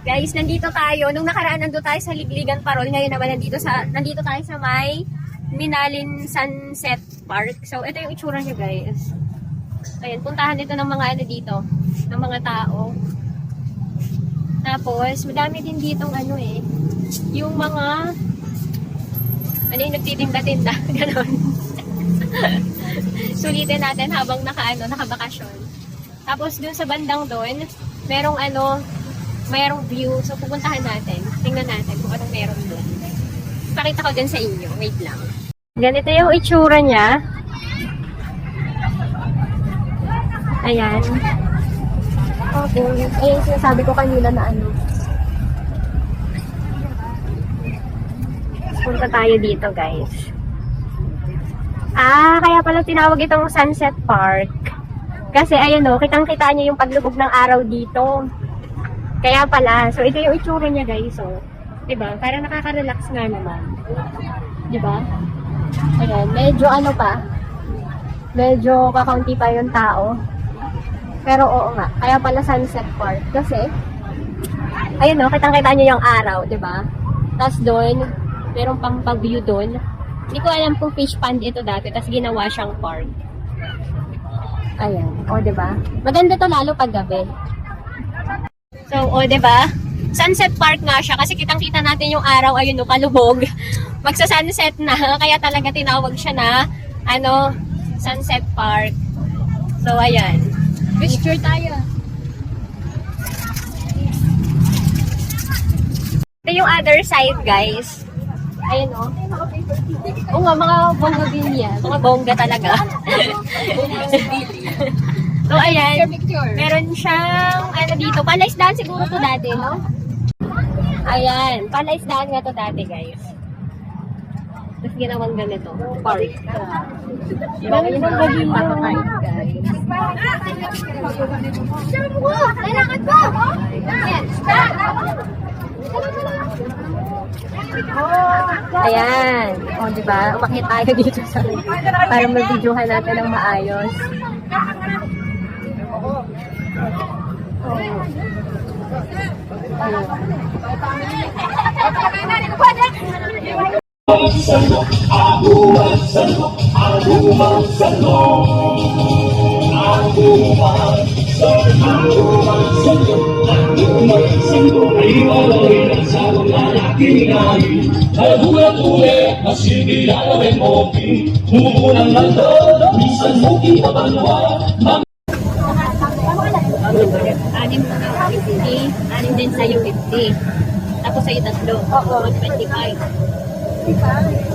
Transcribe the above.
Guys, nandito tayo. Nung nakaraan nandito tayo sa Ligligan Parol. Ngayon naman nandito tayo sa may Minalin Sunset Park. So, ito yung itsura niya, guys. Ayan, puntahan ito ng mga ano dito. Ng mga tao. Tapos, madami din ditong ano eh. Yung mga ano yung nagtitinda-tinda. Ganon. Sulitin natin habang nakabakasyon. Tapos, dun sa bandang doon, mayroong view. So, pupuntahan natin. Tingnan natin kung anong meron doon. Pakita ko din sa inyo. Wait lang. Ganito yung itsura niya. Ayan. Okay. Ayan sinasabi ko kanina na ano. Punta tayo dito, guys. Kaya pala tinawag itong Sunset Park. Kasi ayan o, kitang-kita niyo yung paglubog ng araw dito. Kaya pala, so ito yung itsura niya, guys. So, diba? Parang nakaka-relax nga naman. Diba? Ayan, medyo ano pa. Medyo kakaunti pa yung tao. Pero oo nga, kaya pala Sunset Park. Kasi, ayun o, kitang-kita niyo yung araw, diba? Tapos doon, merong pang pag-view doon. Hindi ko alam kung fish pond ito dati, tapos ginawa siyang park. Ayan, o diba? Maganda to lalo pag gabi. So, o diba? Sunset Park nga siya kasi kitang-kita natin yung araw, ayun no, palubog. Magsa-sunset na, kaya talaga tinawag siya na, Sunset Park. So, ayan. Picture tayo. Ito yung other side, guys. Ayun o. Oo nga, mga bongga din yan. Mga bongga talaga. So, ayan. Meron siyang, dito, palaisdaan siguro to dati, no? Ayan. Palaisdaan nga to dati, guys. Tapos ginawang ganito. Park. Yung bongga din yan, guys. Kailangan ko! Yes, stop! Ayan. O, diba? Umakit tayo dito sa para mag-videohan natin ng maayos. Anim din sa'yo 50. Tapos sa'yo tatlo. Oo. 25.